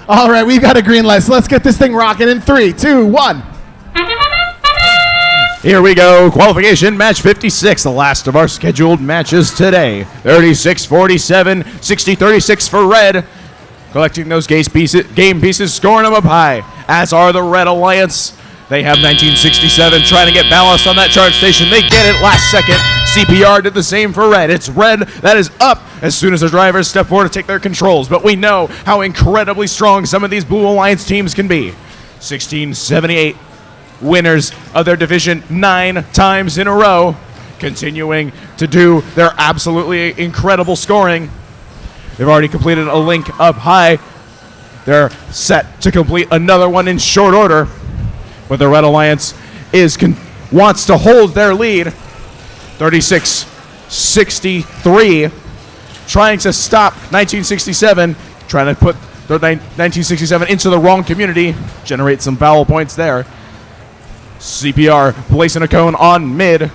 All right, we've got a green light, so let's get this thing rocking in 3, 2, 1. Here we go, qualification match 56, the last of our scheduled matches today. 36-47, 60-36 for red. Collecting those game pieces, scoring them up high, as are the Red Alliance. They have 1967 trying to get ballast on that charge station. They get it last second. CPR did the same for red. It's red that is up as soon as the drivers step forward to take their controls. But we know how incredibly strong some of these Blue Alliance teams can be. 1678 winners of their division 9 times in a row, continuing to do their absolutely incredible scoring. They've already completed a link up high. They're set to complete another one in short order. But the Red Alliance wants to hold their lead. 36-63. Trying to stop 1967. Trying to put the 1967 into the wrong community. Generate some foul points there. CPR placing a cone on mid.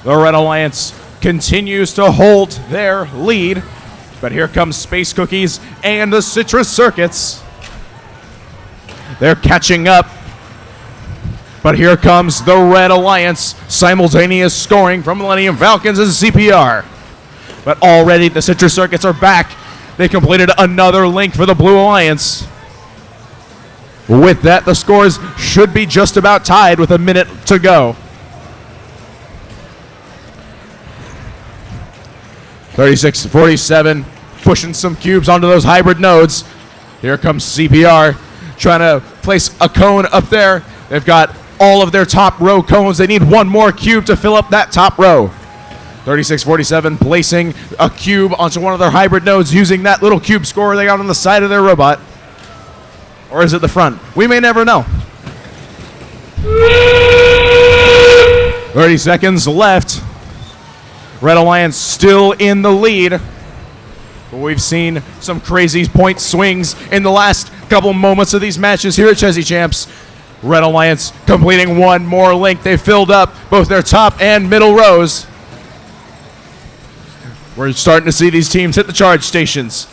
The Red Alliance continues to hold their lead. But here comes Space Cookies and the Citrus Circuits. They're catching up. But here comes the Red Alliance. Simultaneous scoring from Millennium Falcons and CPR. But already the Citrus Circuits are back. They completed another link for the Blue Alliance. With that, the scores should be just about tied with a minute to go. 36-47, pushing some cubes onto those hybrid nodes. Here comes CPR, trying to place a cone up there. They've got all of their top row cones. They need one more cube to fill up that top row. 36-47, placing a cube onto one of their hybrid nodes using that little cube scorer they got on the side of their robot. Or is it the front? We may never know. 30 seconds left. Red Alliance still in the lead. But we've seen some crazy point swings in the last couple moments of these matches here at Chezy Champs. Red Alliance completing one more link. They filled up both their top and middle rows. We're starting to see these teams hit the charge stations.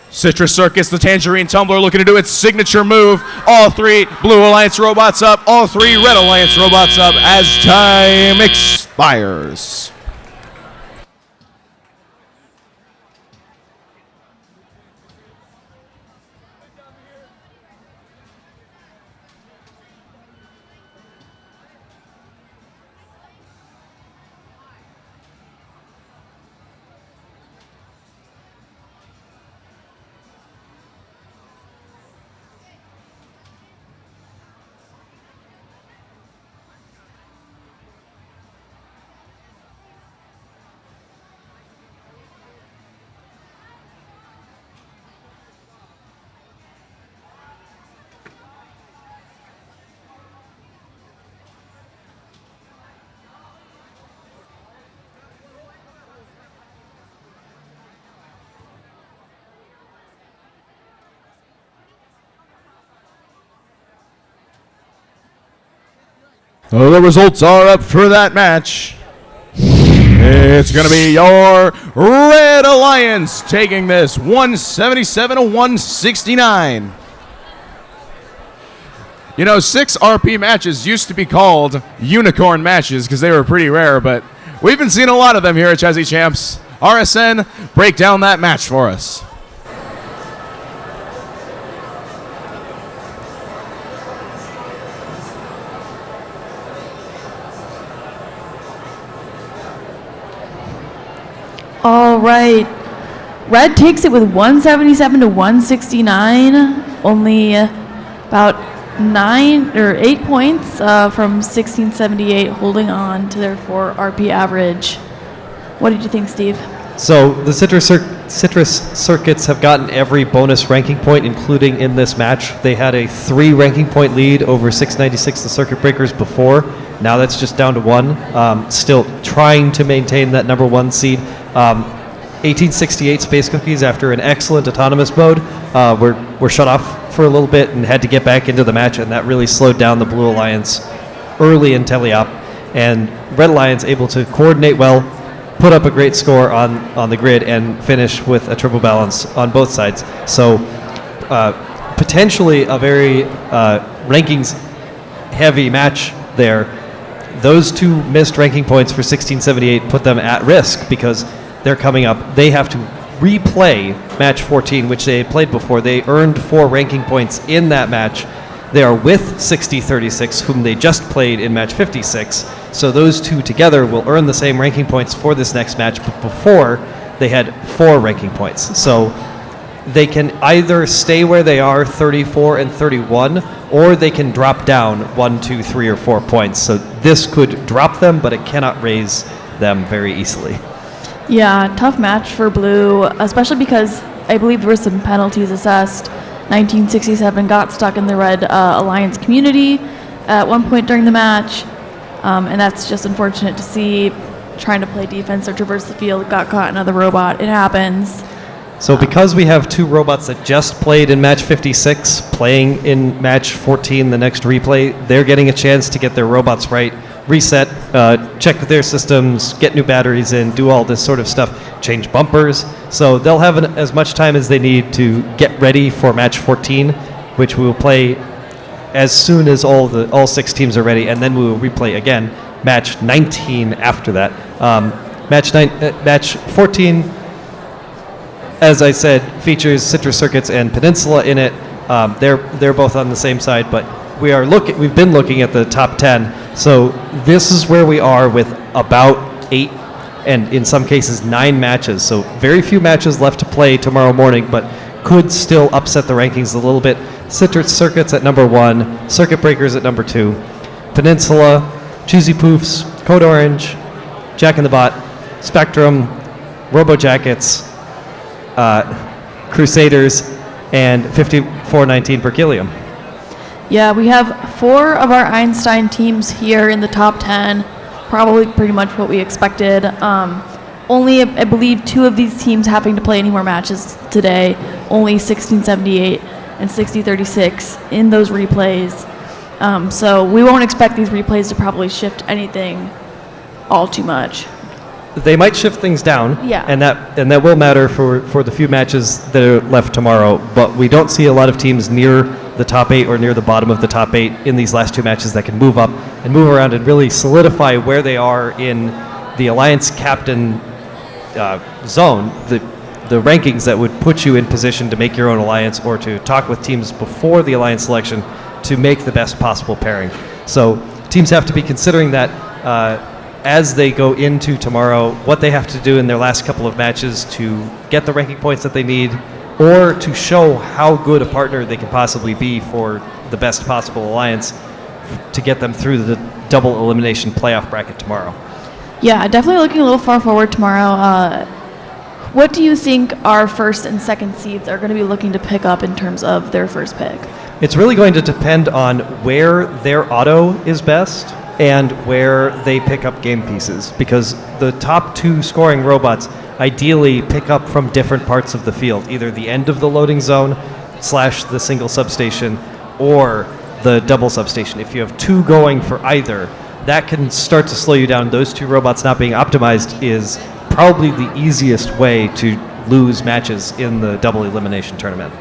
Citrus Circus, the Tangerine Tumbler, looking to do its signature move. All 3 Blue Alliance robots up, all 3 Red Alliance robots up as time expires. Well, the results are up for that match. It's going to be your Red Alliance taking this 177-169. You know, 6 RP matches used to be called unicorn matches because they were pretty rare, but we've been seeing a lot of them here at Chezy Champs. RSN, break down that match for us. All right. Red takes it with 177-169. Only about 9 or 8 points from 1678, holding on to their 4 RP average. What did you think, Steve? So the Citrus Circuits have gotten every bonus ranking point, including in this match. They had a 3 ranking point lead over 696, the Circuit Breakers, before. Now that's just down to 1. Still trying to maintain that number 1 seed. 1868 Space Cookies, after an excellent autonomous mode, were shut off for a little bit and had to get back into the match, and that really slowed down the Blue Alliance early in teleop. And Red Alliance able to coordinate well, put up a great score on the grid and finish with a triple balance on both sides. So potentially a very rankings heavy match there. Those two missed ranking points for 1678 put them at risk because they're coming up. They have to replay match 14, which they had played before. They earned 4 ranking points in that match. They are with 6036, whom they just played in match 56. So those two together will earn the same ranking points for this next match, but before they had 4 ranking points. So they can either stay where they are, 34 and 31, or they can drop down 1, 2, 3, or 4 points. So this could drop them, but it cannot raise them very easily. Yeah, tough match for Blue, especially because I believe there were some penalties assessed. 1967 got stuck in the red Alliance community at one point during the match, and that's just unfortunate to see. Trying to play defense or traverse the field, got caught in another robot. It happens. So because we have 2 robots that just played in match 56, playing in match 14, the next replay, they're getting a chance to get their robots right, reset, check their systems, get new batteries in, do all this sort of stuff, change bumpers. So they'll have as much time as they need to get ready for match 14, which we will play as soon as all 6 teams are ready, and then we will replay again match 19 after that. Match 14, as I said, features Citrus Circuits and Peninsula in it. They're both on the same side, but we've been looking at the top 10. So this is where we are with about 8 and in some cases 9 matches. So very few matches left to play tomorrow morning, but could still upset the rankings a little bit. Citrus Circuits at number 1, Circuit Breakers at number 2, Peninsula, Chezy Poofs, Code Orange, Jack in the Bot, Spectrum, Robo Jackets, Crusaders, and 5419 Berkelium. Yeah, we have 4 of our Einstein teams here in the top 10. Probably pretty much what we expected. Only, I believe, 2 of these teams having to play any more matches today. Only 1678 and 6036 in those replays. So we won't expect these replays to probably shift anything all too much. They might shift things down, Yeah. and that will matter for the few matches that are left tomorrow. But we don't see a lot of teams near the top 8 or near the bottom of the top 8 in these last 2 matches that can move up and move around and really solidify where they are in the Alliance Captain zone, the rankings that would put you in position to make your own alliance or to talk with teams before the alliance selection to make the best possible pairing. So teams have to be considering that as they go into tomorrow, what they have to do in their last couple of matches to get the ranking points that they need or to show how good a partner they can possibly be for the best possible alliance to get them through the double elimination playoff bracket tomorrow. Yeah, definitely looking a little far forward tomorrow. What do you think our first and second seeds are going to be looking to pick up in terms of their first pick? It's really going to depend on where their auto is best and where they pick up game pieces, because the top 2 scoring robots ideally pick up from different parts of the field, either the end of the loading zone / the single substation or the double substation. If you have 2 going for either, that can start to slow you down. Those 2 robots not being optimized is probably the easiest way to lose matches in the double elimination tournament.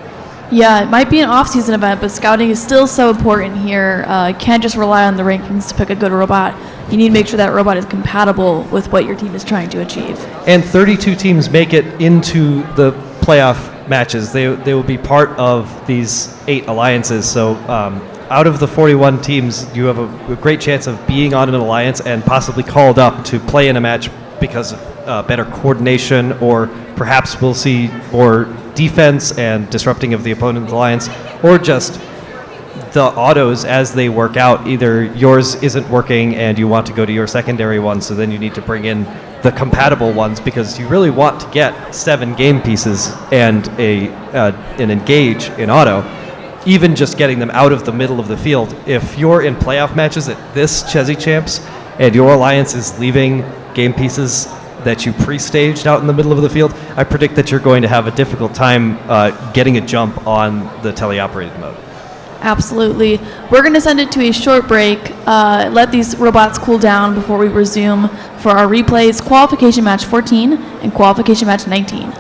Yeah, it might be an off-season event, but scouting is still so important here. You can't just rely on the rankings to pick a good robot. You need to make sure that robot is compatible with what your team is trying to achieve. And 32 teams make it into the playoff matches. They will be part of these 8 alliances. So out of the 41 teams, you have a great chance of being on an alliance and possibly called up to play in a match because of better coordination, or perhaps we'll see more defense and disrupting of the opponent's alliance, or just the autos as they work out. Either yours isn't working and you want to go to your secondary one, so then you need to bring in the compatible ones, because you really want to get 7 game pieces and an engage in auto. Even just getting them out of the middle of the field. If you're in playoff matches at this Chezy Champs and your alliance is leaving game pieces that you pre-staged out in the middle of the field, I predict that you're going to have a difficult time getting a jump on the teleoperated mode. Absolutely. We're going to send it to a short break, let these robots cool down before we resume for our replays, qualification match 14 and qualification match 19.